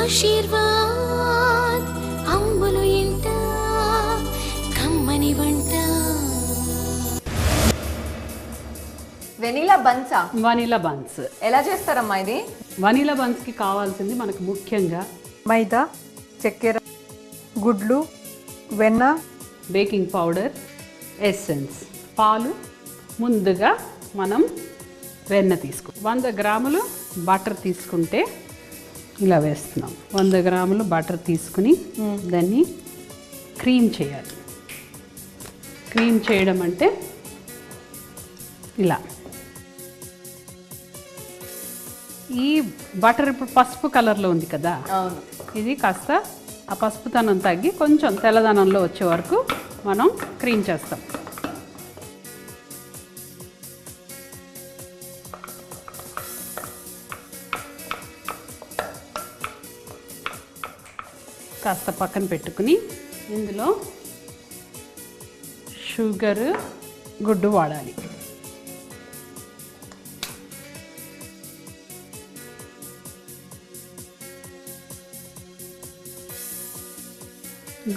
ఆశీర్వాద్ అంబులు ఇంట కమ్మని వంట. వెనీలా బన్సా? Vanilla buns. ఎలా చేస్తారమ్మా ఇది? వనీలా బన్స్కి కావాల్సింది మనకు ముఖ్యంగా మైదా, చక్కెర, గుడ్లు, వెన్న, బేకింగ్ పౌడర్, ఎసెన్స్, పాలు. ముందుగా మనం వెన్న తీసుకు 100 గ్రాములు బటర్ తీసుకుంటే ఇలా వేస్తున్నాం. 100 గ్రాములు బటర్ తీసుకుని దాన్ని క్రీమ్ చేయాలి. క్రీమ్ చేయడం అంటే ఇలా. ఈ బటర్ ఇప్పుడు పసుపు కలర్లో ఉంది కదా, అవును. ఇది కాస్త ఆ పసుపుతనం తగ్గి కొంచెం తెల్లదనంలో వచ్చే వరకు మనం క్రీమ్ చేస్తాం. కాస్త పక్కన పెట్టుకుని ఇందులో షుగర్, గుడ్డు వాడాలి.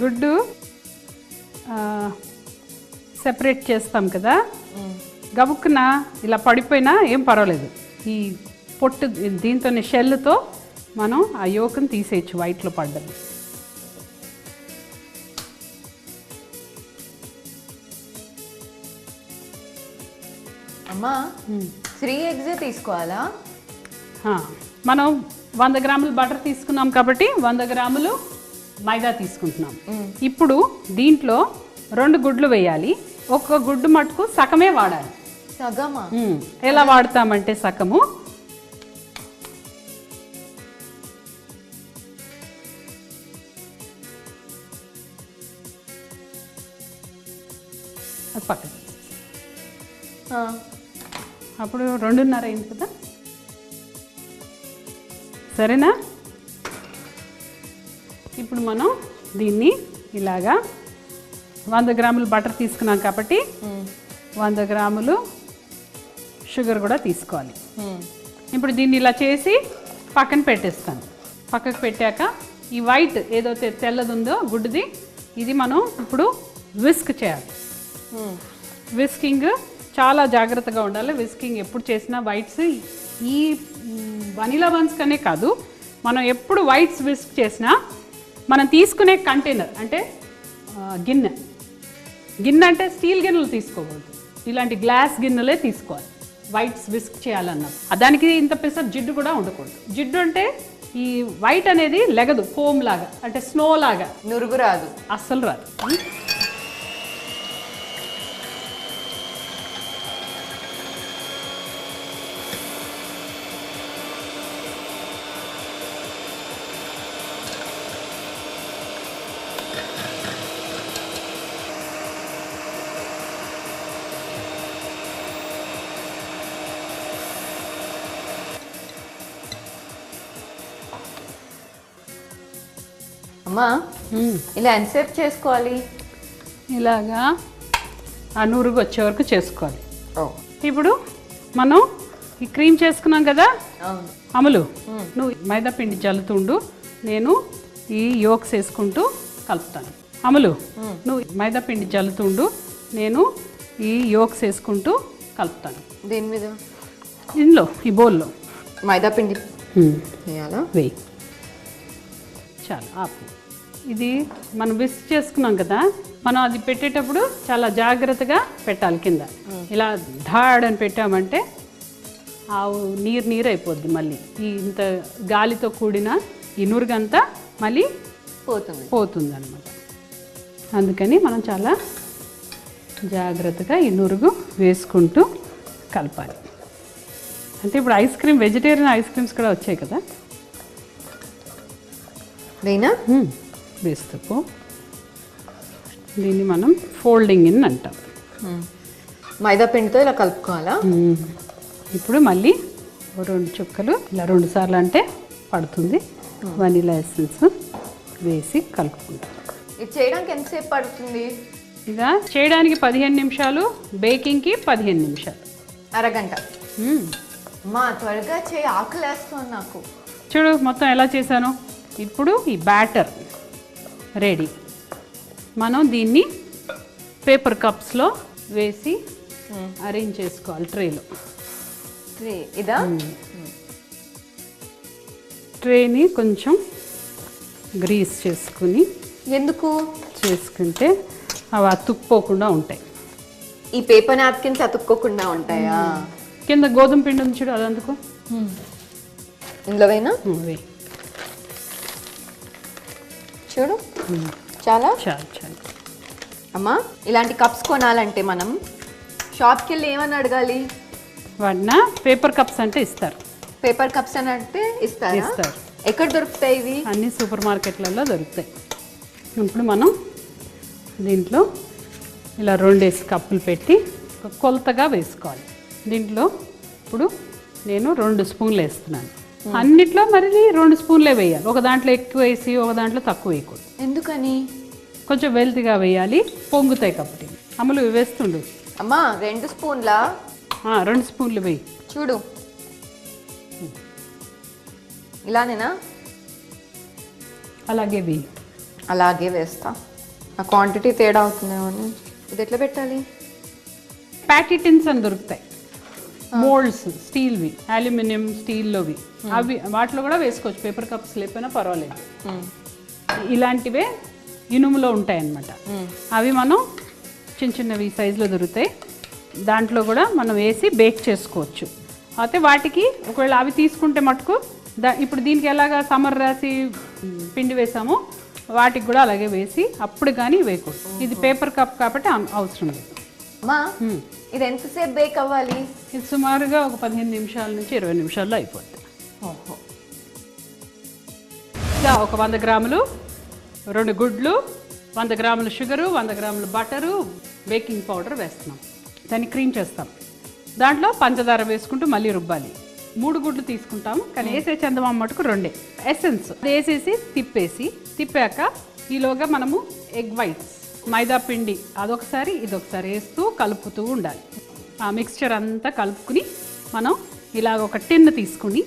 గుడ్డు సెపరేట్ చేస్తాం కదా, గబుక్కున ఇలా పడిపోయినా ఏం పర్వాలేదు. ఈ పొట్టు దీంతోనే షెల్తో మనం ఆ యోకను తీసేయచ్చు వైట్లో పడ్డది. అమ్మా 3 eggs తీసుకోవాలా? మనం 100 గ్రాములు బటర్ తీసుకున్నాం కాబట్టి 100 గ్రాములు మైదా తీసుకుంటున్నాం. ఇప్పుడు దీంట్లో 2 గుడ్లు వేయాలి. ఒక్క గుడ్డు మటుకు సగమే వాడాలి. సగమా? ఎలా వాడతామంటే సగము అది పక్కన. అప్పుడు 2.5 అయింది కదా, సరేనా? ఇప్పుడు మనం దీన్ని ఇలాగా 100 గ్రాములు బటర్ తీసుకున్నాం కాబట్టి 100 గ్రాములు షుగర్ కూడా తీసుకోవాలి. ఇప్పుడు దీన్ని ఇలా చేసి పక్కన పెట్టేస్తాను. పక్కకు పెట్టాక ఈ వైట్ ఏదైతే తెల్లది ఉందో గుడ్డుది, ఇది మనం ఇప్పుడు విస్క్ చేయాలి. విస్కింగ్ చాలా జాగ్రత్తగా ఉండాలి. విస్కింగ్ ఎప్పుడు చేసినా వైట్స్, ఈ వనీలా బన్స్ కనే కాదు, మనం ఎప్పుడు వైట్స్ విస్క్ చేసినా మనం తీసుకునే కంటైనర్ అంటే గిన్నె అంటే స్టీల్ గిన్నెలు తీసుకోకూడదు, ఇలాంటి గ్లాస్ గిన్నెలే తీసుకోవాలి వైట్స్ విస్క్ చేయాలన్నప్పుడు. దానికి ఇంత పెద్ద జిడ్డు కూడా ఉండకూడదు. జిడ్డు అంటే ఈ వైట్ అనేది లెగదు, ఫోమ్ లాగా, అంటే స్నో లాగా నురుగు రాదు, అస్సలు రాదు. అమ్మా ఇలా ఎంతసేపు చేసుకోవాలి? ఇలాగా ఆ నురుగు వచ్చే వరకు చేసుకోవాలి. ఇప్పుడు మనం ఈ క్రీమ్ చేసుకున్నాం కదా, అమలు నువ్వు మైదా పిండి జల్లుతుండు, నేను ఈ యోక్స్ వేసుకుంటూ కలుపుతాను. అమలు నువ్వు మైదా పిండి జల్లుతుండు, నేను ఈ యోక్స్ వేసుకుంటూ కలుపుతాను. దీని మీద ఇందులో ఈ బౌల్లో మైదా పిండి వేయాలా? వేయి. చాలా ఆపు. ఇది మనం విస్క్ చేసుకున్నాం కదా, మనం అది పెట్టేటప్పుడు చాలా జాగ్రత్తగా పెట్టాలి. కింద ఇలా ధాడ్ అని పెట్టామంటే ఆవు నీరు అయిపోద్ది. మళ్ళీ ఈ ఇంత గాలితో కూడిన ఈ నురుగంతా మళ్ళీ పోతుంది అన్నమాట. అందుకని మనం చాలా జాగ్రత్తగా ఈ నురుగు వేసుకుంటూ కలపాలి. అంటే ఇప్పుడు ice cream, vegetarian ice creams కూడా వచ్చాయి కదా, వేస్తూ దీన్ని మనం ఫోల్డింగ్ ఇన్ అంటాం. మైదా పిండితో ఇలా కలుపుకోవాలా? ఇప్పుడు మళ్ళీ 2 చుక్కలు ఇలా 2 సార్లు అంటే పడుతుంది. వనీలా ఎసెన్స్ వేసి కలుపుకుంటాం. ఇది చేయడానికి ఎంతసేపు పడుతుంది? ఇక చేయడానికి 15 నిమిషాలు, బేకింగ్కి 15 నిమిషాలు. అరగంట. మా త్వరగా చేయి, ఆకలేస్తుంది నాకు. చూడు మొత్తం ఎలా చేశాను. ఇప్పుడు ఈ బ్యాటర్ రెడీ. మనం దీన్ని పేపర్ కప్స్లో వేసి అరేంజ్ చేసుకోవాలి ట్రేలో. ఇదా? ట్రేని కొంచెం గ్రీస్ చేసుకుని చేసుకుంటే అవి అతుక్కోకుండా ఉంటాయి. ఈ పేపర్ నాప్కిన్స్ అతుక్కోకుండా ఉంటాయా? కింద గోధుమ పిండి ఉంది చూడు, అదందుకు ఇందులో వేనా? చూడు చాలా చాలు చాలు. అమ్మా, ఇలాంటి కప్స్ కొనాలంటే మనం షాప్కి వెళ్ళి ఏమని అడగాలి? వాడిన పేపర్ కప్స్ అంటే ఇస్తారు. పేపర్ కప్స్ అని అంటే ఇస్తారు. ఎక్కడ దొరుకుతాయి ఇవి? అన్ని సూపర్ మార్కెట్లలో దొరుకుతాయి. ఇప్పుడు మనం దీంట్లో ఇలా 2 కప్పులు పెట్టి కొలతగా వేసుకోవాలి. దీంట్లో ఇప్పుడు నేను 2 స్పూన్లు వేస్తున్నాను. అన్నిట్లో మరి 2 స్పూన్లే వేయాలి. ఒక దాంట్లో ఎక్కువ వేసి ఒక దాంట్లో తక్కువ వేయకూడదు. ఎందుకని? కొంచెం వెల్తిగా వేయాలి, పొంగుతాయి కాబట్టి. అమలు వేస్తుండు. అమ్మా 2 స్పూన్లా? 2 స్పూన్లు వేయి. చూడు ఇలానేనా? అలాగే వేయి. అలాగే వేస్తా. ఆ క్వాంటిటీ తేడా అవుతుందేమో. ఇది ఎట్లా పెట్టాలి? ప్యాటీ టిన్స్ అని దొరుకుతాయి, మోల్డ్స్, స్టీల్వి, అల్యూమినియం, స్టీల్లోవి. అవి వాటిలో కూడా వేసుకోవచ్చు. పేపర్ కప్స్ లేకపోయినా పర్వాలేదు. ఇలాంటివే ఇనుములో ఉంటాయి అన్నమాట. అవి మనం చిన్న చిన్నవి సైజులో దొరుకుతాయి. దాంట్లో కూడా మనం వేసి బేక్ చేసుకోవచ్చు. అయితే వాటికి ఒకవేళ అవి తీసుకుంటే మటుకు ఇప్పుడు దీనికి ఎలాగా సమర్ రాసి పిండి వేసామో వాటికి కూడా అలాగే వేసి అప్పుడు కానీ వేయకూడదు. ఇది పేపర్ కప్ కాబట్టి అవసరం లేదు. అమ్మా ఇది ఎంతసేపు బేక్ అవ్వాలి? ఇది సుమారుగా ఒక 15 నిమిషాల నుంచి 20 నిమిషాల్లో అయిపోద్ది. ఇలా ఒక 100 గ్రాములు 2 గుడ్లు, 100 గ్రాములు షుగరు, 100 గ్రాములు బటరు, బేకింగ్ పౌడర్ వేస్తున్నాం. దాన్ని క్రీమ్ చేస్తాం. దాంట్లో పంచదార వేసుకుంటూ మళ్ళీ రుబ్బాలి. 3 గుడ్లు తీసుకుంటాము, కానీ వేసే చందమామ మటుకు 2 ఎసెన్స్ వేసేసి తిప్పాక ఈలోగా మనము ఎగ్ వైట్స్, మైదా పిండి అదొకసారి ఇదొకసారి వేస్తూ కలుపుతూ ఉండాలి. ఆ మిక్స్చర్ అంతా కలుపుకుని మనం ఇలాగ ఒక టిన్ తీసుకుని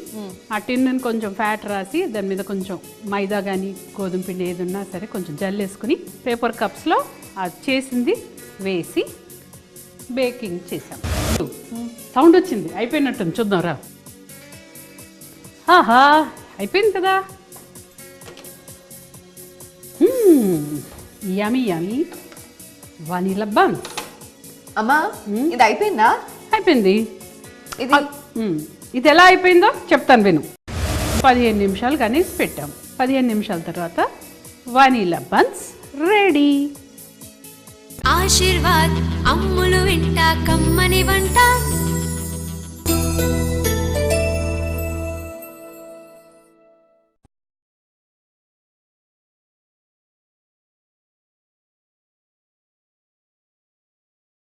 ఆ టిన్నుని కొంచెం ఫ్యాట్ రాసి దాని మీద కొంచెం మైదా కానీ గోధుమ పిండి ఏది ఉన్నా సరే కొంచెం జల్లేసుకుని పేపర్ కప్స్లో అది చేసింది వేసి బేకింగ్ చేసాం. సౌండ్ వచ్చింది, అయిపోయినట్టుంది. చూద్దాం రా. ఆహా, అయిపోయింది కదా. Yummy yummy vanilla bun. అమ్మా ఇది అయిపోయిందా? అయిపోయింది. ఇది ఇది ఎలా అయిపోయిందో చెప్తాను విను. 15 నిమిషాలు కనీసి పెట్టాం. 15 నిమిషాల తర్వాత వనీలా బన్స్ రెడీ. ఆశీర్వాద్ అమ్ములు వింట కమ్మని వంట.